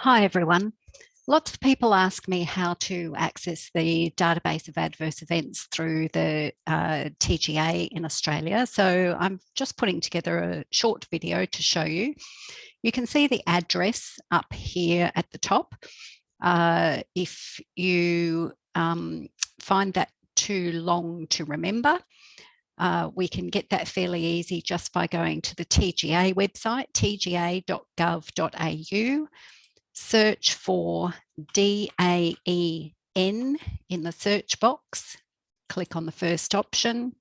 Hi everyone. Lots of people ask me how to access the database of adverse events through the TGA in Australia. So I'm just putting together a short video to show you. You can see the address up here at the top. If you find that too long to remember, we can get that fairly easy just by going to the TGA website, tga.gov.au. Search for DAEN in the search box, click on the first option,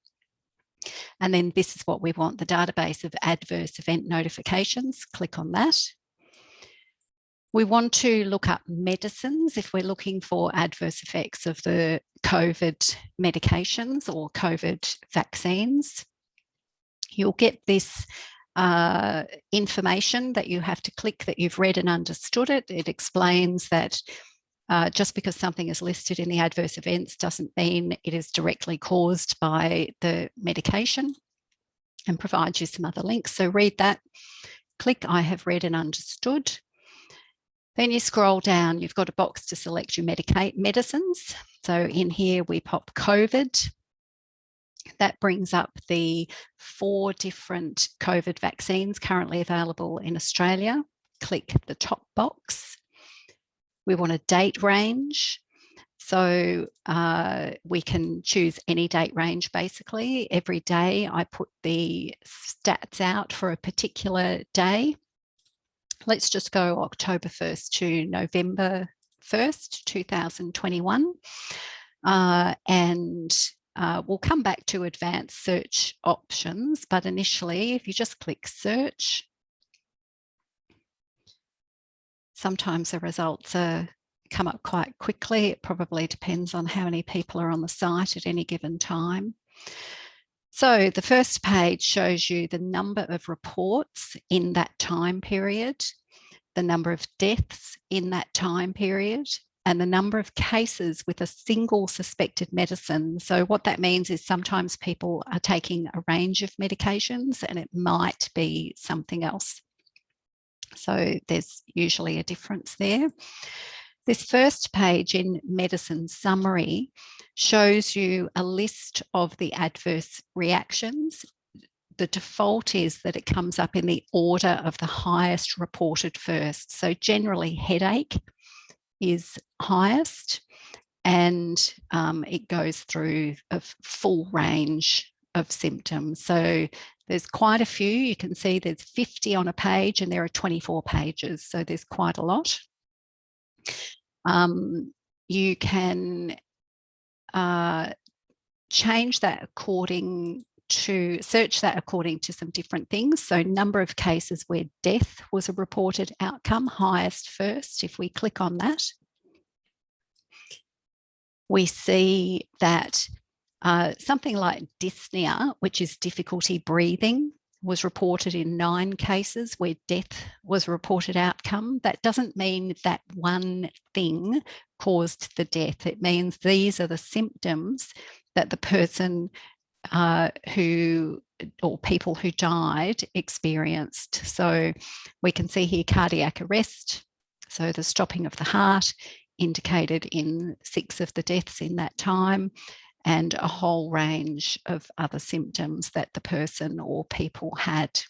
and then this is what we want, the database of adverse event notifications. Click on that. We want to look up medicines if we're looking for adverse effects of the COVID medications or COVID vaccines. You'll get this information that you have to click that you've read and understood it. It explains that just because something is listed in the adverse events doesn't mean it is directly caused by the medication, and provides you some other links. So read that, click I have read and understood. Then you scroll down, you've got a box to select your medicines. So in here we pop COVID. That brings up the 4 different COVID vaccines currently available in Australia. Click the top box. We want a date range. So we can choose any date range basically. Every day I put the stats out for a particular day. Let's just go October 1st to November 1st, 2021. We'll come back to advanced search options, but initially, if you just click search, sometimes the results come up quite quickly. It probably depends on how many people are on the site at any given time. So the first page shows you the number of reports in that time period, the number of deaths in that time period, and the number of cases with a single suspected medicine. So what that means is sometimes people are taking a range of medications and it might be something else. So there's usually a difference there. This first page in medicine summary shows you a list of the adverse reactions. The default is that it comes up in the order of the highest reported first. So generally headache is highest, and it goes through a full range of symptoms. So there's quite a few. You can see there's 50 on a page and there are 24 pages. So there's quite a lot. You can change that according to, search that according to some different things. So number of cases where death was a reported outcome, highest first. If we click on that, we see that something like dyspnea, which is difficulty breathing, was reported in 9 cases where death was a reported outcome. That doesn't mean that one thing caused the death. It means these are the symptoms that the person or people who died experienced. So we can see here cardiac arrest, so the stopping of the heart indicated in 6 of the deaths in that time, and a whole range of other symptoms that the person or people had.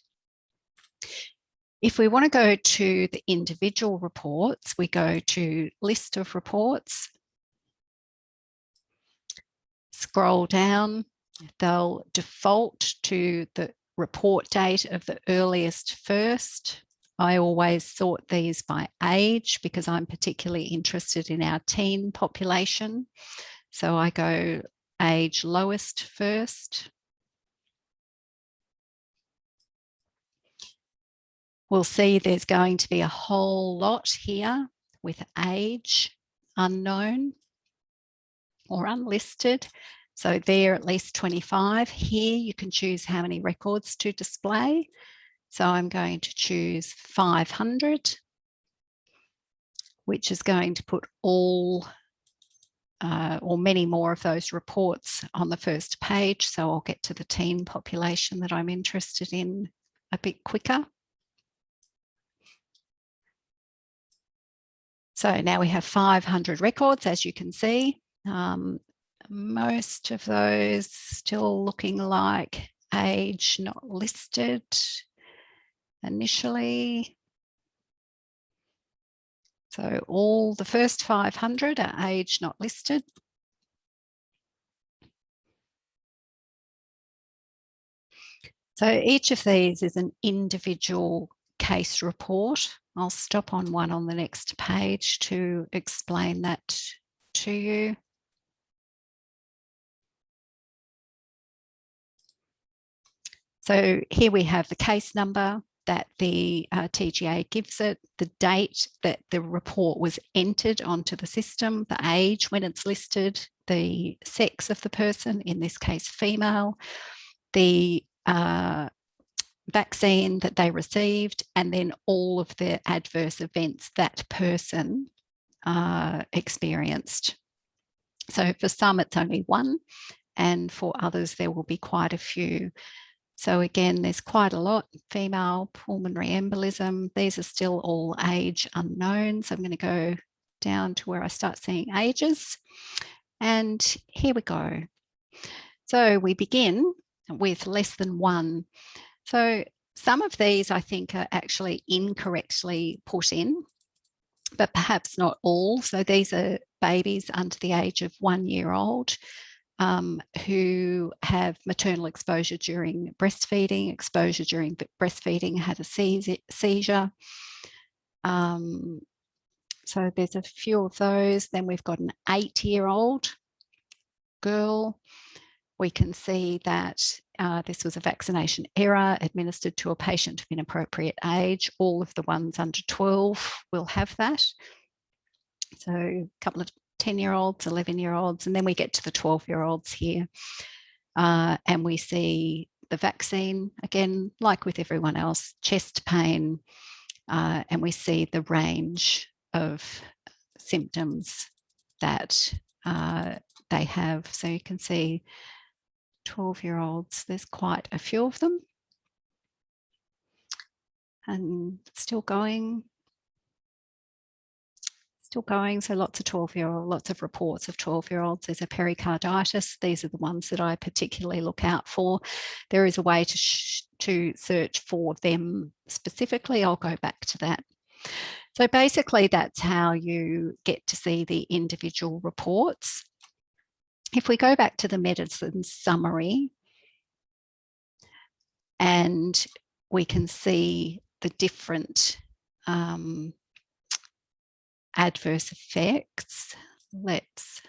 If we want to go to the individual reports, we go to list of reports, scroll down. They'll default to the report date of the earliest first. I always sort these by age because I'm particularly interested in our teen population. So I go age lowest first. We'll see there's going to be a whole lot here with age unknown or unlisted. So they're at least 25. Here you can choose how many records to display. So I'm going to choose 500, which is going to put all or many more of those reports on the first page. So I'll get to the teen population that I'm interested in a bit quicker. So now we have 500 records, as you can see. Most of those still looking like age not listed initially. So all the first 500 are age not listed. So each of these is an individual case report. I'll stop on one on the next page to explain that to you. So here we have the case number that the TGA gives it, the date that the report was entered onto the system, the age when it's listed, the sex of the person, in this case female, the vaccine that they received, and then all of the adverse events that person experienced. So for some it's only one, and for others there will be quite a few. So again, there's quite a lot. Female pulmonary embolism, these are still all age unknown. So I'm going to go down to where I start seeing ages. And here we go. So we begin with less than one. So some of these I think are actually incorrectly put in, but perhaps not all. So these are babies under the age of 1 year old. Who have maternal exposure during breastfeeding, had a seizure. So there's a few of those. Then we've got an 8-year-old girl. We can see that this was a vaccination error administered to a patient of inappropriate age. All of the ones under 12 will have that. So a couple of 10-year-olds, 11-year-olds, and then we get to the 12-year-olds here. And we see the vaccine, again, like with everyone else, chest pain, and we see the range of symptoms that they have. So you can see 12-year-olds, there's quite a few of them. And still going. So lots of 12-year-olds, lots of reports of 12-year-olds. There's a pericarditis. These are the ones that I particularly look out for. There is a way to search for them specifically. I'll go back to that. So basically that's how you get to see the individual reports. If we go back to the medicine summary, and we can see the different adverse effects. Let's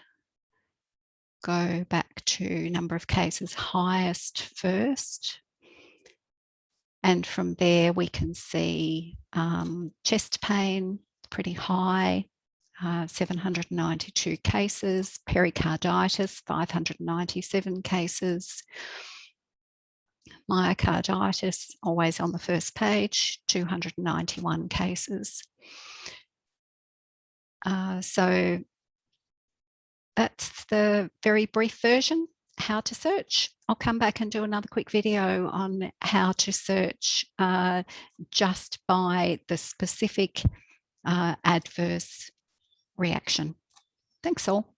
go back to number of cases highest first. And from there we can see chest pain, pretty high, 792 cases, pericarditis, 597 cases, myocarditis, always on the first page, 291 cases. So that's the very brief version, how to search. I'll come back and do another quick video on how to search just by the specific adverse reaction. Thanks all.